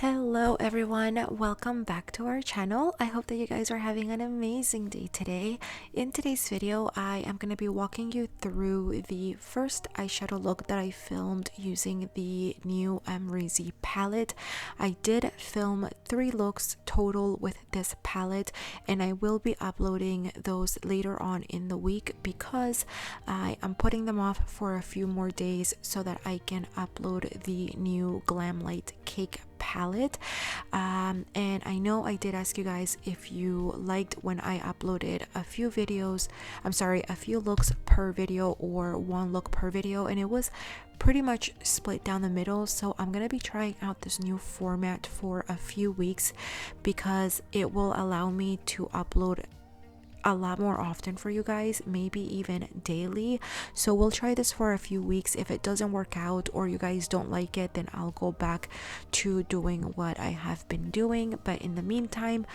Hello everyone, welcome back to our channel. I hope that you guys are having an amazing day today. In today's video, I am going to be walking you through the first eyeshadow look that I filmed using the new Amrezy palette. I did film 3 looks total with this palette, and I will be uploading those later on in the week because I am putting them off for a few more days so that I can upload the new Glam Light Cake palette. And I know I did ask you guys if you liked when I uploaded a few looks per video or 1 look per video, and it was pretty much split down the middle. So I'm gonna be trying out this new format for a few weeks because it will allow me to upload a lot more often for you guys, maybe even daily. So we'll try this for a few weeks. If it doesn't work out or you guys don't like it, then I'll go back to doing what I have been doing, but in the meantime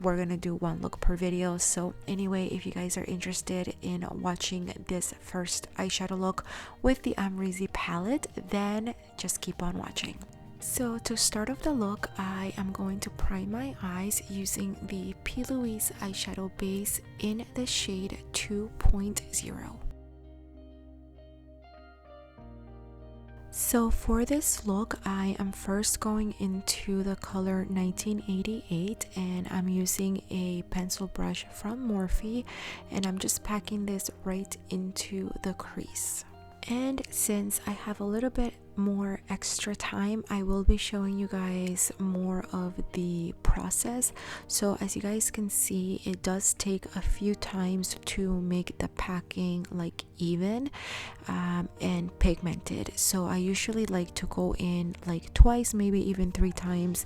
we're gonna do 1 look per video. So anyway, if you guys are interested in watching this first eyeshadow look with the Amrezy palette, then just keep on watching. So to start off the look, I am going to prime my eyes using the P. Louise eyeshadow base in the shade 2.0. So for this look, I am first going into the color 1988, and I'm using a pencil brush from Morphe, and I'm just packing this right into the crease. And since I have a little bit more extra time, I will be showing you guys more of the process. So as you guys can see, it does take a few times to make the packing like even and pigmented. So I usually like to go in like twice, maybe even 3 times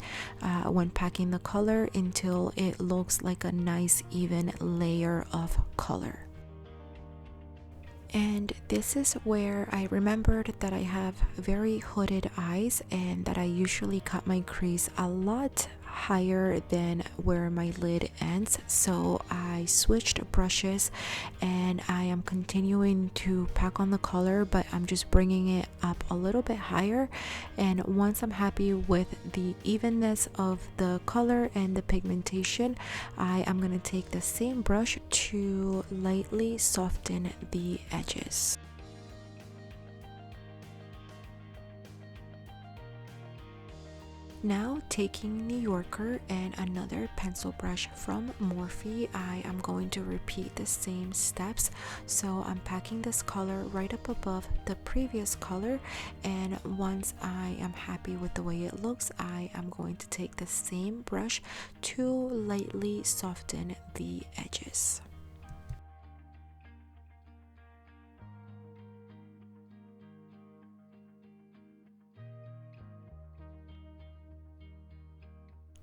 when packing the color until it looks like a nice even layer of color. And this is where I remembered that I have very hooded eyes and that I usually cut my crease a lot higher than where my lid ends. So I switched brushes and I am continuing to pack on the color, but I'm just bringing it up a little bit higher. And once I'm happy with the evenness of the color and the pigmentation, I am going to take the same brush to lightly soften the edges. Now, taking New Yorker and another pencil brush from Morphe, I am going to repeat the same steps. So I'm packing this color right up above the previous color, and once I am happy with the way it looks, I am going to take the same brush to lightly soften the edges.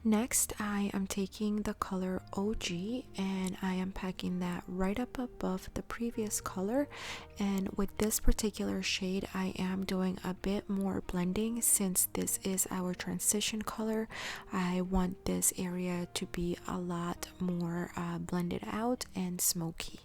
Next, I am taking the color OG and I am packing that right up above the previous color. And with this particular shade, I am doing a bit more blending since this is our transition color. I want this area to be a lot more blended out and smoky.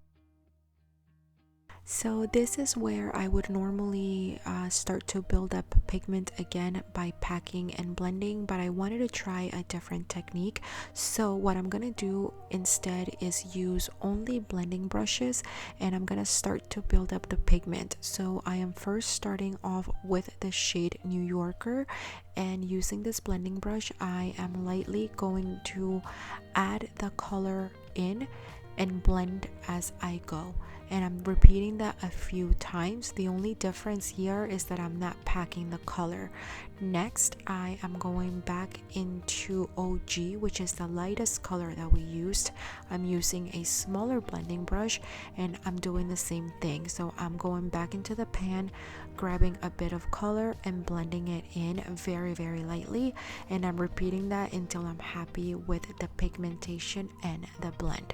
So this is where I would normally start to build up pigment again by packing and blending, but I wanted to try a different technique. So what I'm gonna do instead is use only blending brushes, and I'm gonna start to build up the pigment. So I am first starting off with the shade New Yorker, and using this blending brush, I am lightly going to add the color in and blend as I go. And I'm repeating that a few times. The only difference here is that I'm not packing the color. Next, I am going back into OG, which is the lightest color that we used. I'm using a smaller blending brush and I'm doing the same thing. So I'm going back into the pan, grabbing a bit of color and blending it in very, very lightly. And I'm repeating that until I'm happy with the pigmentation and the blend.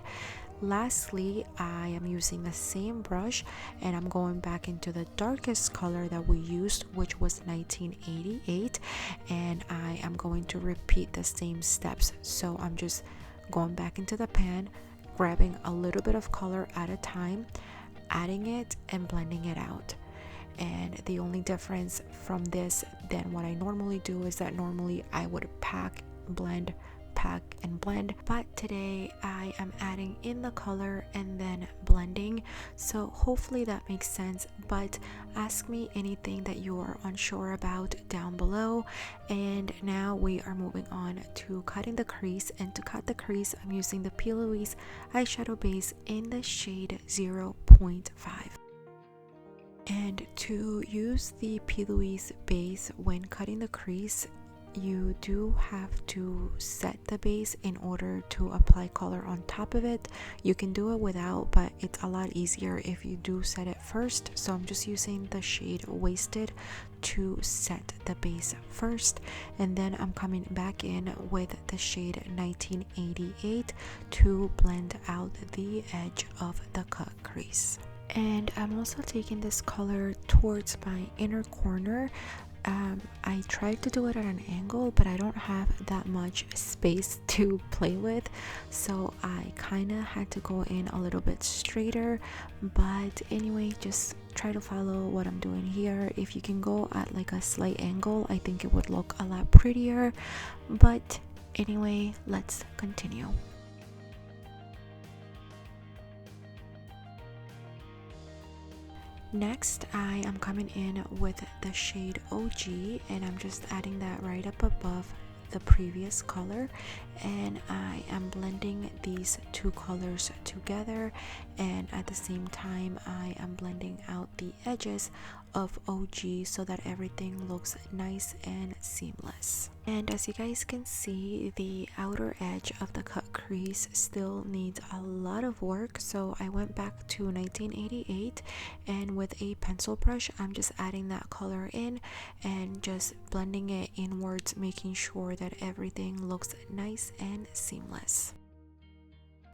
Lastly, I am using the same brush and I'm going back into the darkest color that we used, which was 1988, and I am going to repeat the same steps. So I'm just going back into the pan, grabbing a little bit of color at a time, adding it and blending it out. and the only difference from this than what I normally do is that normally I would pack and blend, but today I am adding in the color and then blending. So hopefully that makes sense, but ask me anything that you are unsure about down below. And now we are moving on to cutting the crease, and to cut the crease I'm using the P. Louise eyeshadow base in the shade 0.5. And to use the P. Louise base when cutting the crease, you do have to set the base in order to apply color on top of it. You can do it without, but it's a lot easier if you do set it first. So I'm just using the shade Wasted to set the base first, and then I'm coming back in with the shade 1988 to blend out the edge of the cut crease. And I'm also taking this color towards my inner corner. I tried to do it at an angle, but I don't have that much space to play with, so I kind of had to go in a little bit straighter. But anyway, just try to follow what I'm doing here. If you can go at like a slight angle, I think it would look a lot prettier. But anyway, let's continue. Next, I am coming in with the shade OG, and I'm just adding that right up above the previous color, and I am blending these two colors together, and at the same time I am blending out the edges of OG so that everything looks nice and seamless. And as you guys can see, the outer edge of the cut crease still needs a lot of work, so I went back to 1988, and with a pencil brush I'm just adding that color in and just blending it inwards, making sure that everything looks nice and seamless.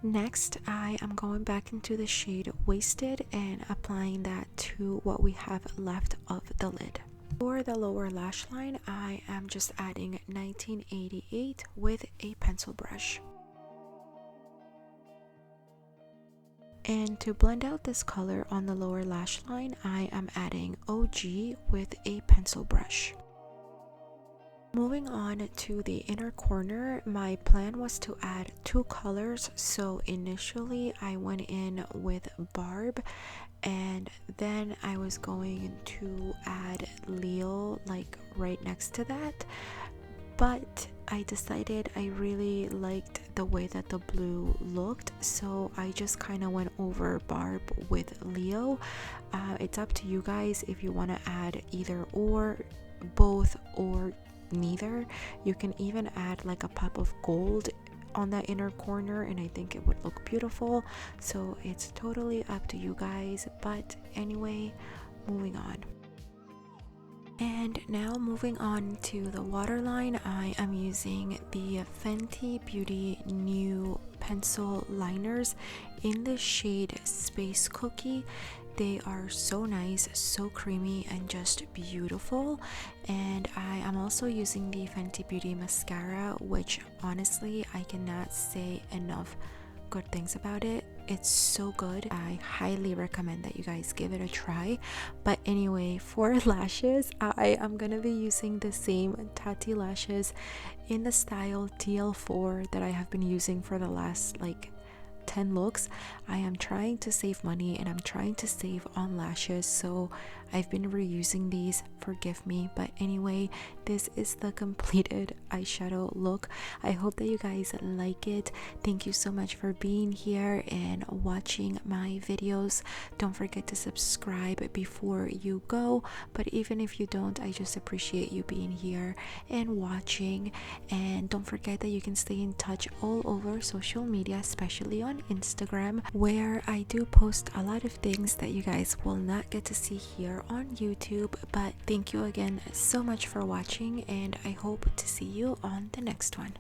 Next, I am going back into the shade Wasted and applying that to what we have left of the lid. For the lower lash line, I am just adding 1988 with a pencil brush. And to blend out this color on the lower lash line, I am adding OG with a pencil brush. Moving on to the inner corner, my plan was to add two colors. So initially I went in with Barb, and then I was going to add Leo like right next to that, but I decided I really liked the way that the blue looked, so I just kind of went over Barb with Leo. It's up to you guys if you want to add either or, both, or neither. You can even add like a pop of gold on that inner corner, and I think it would look beautiful. So it's totally up to you guys, but anyway, moving on. And now moving on to the waterline, I am using the Fenty Beauty new pencil liners in the shade Space Cookie. They are so nice, so creamy, and just beautiful. And I am also using the Fenty Beauty mascara, which honestly I cannot say enough good things about it. It's so good. I highly recommend that you guys give it a try. But anyway, for lashes, I am gonna be using the same Tati lashes in the style TL4 that I have been using for the last like 10 looks. I am trying to save money and I'm trying to save on lashes, so I've been reusing these, forgive me. But anyway, this is the completed eyeshadow look. I hope that you guys like it. Thank you so much for being here and watching my videos. Don't forget to subscribe before you go, but even if you don't, I just appreciate you being here and watching. And don't forget that you can stay in touch all over social media, especially on Instagram, where I do post a lot of things that you guys will not get to see here on YouTube. But thank you again so much for watching, and I hope to see you on the next one.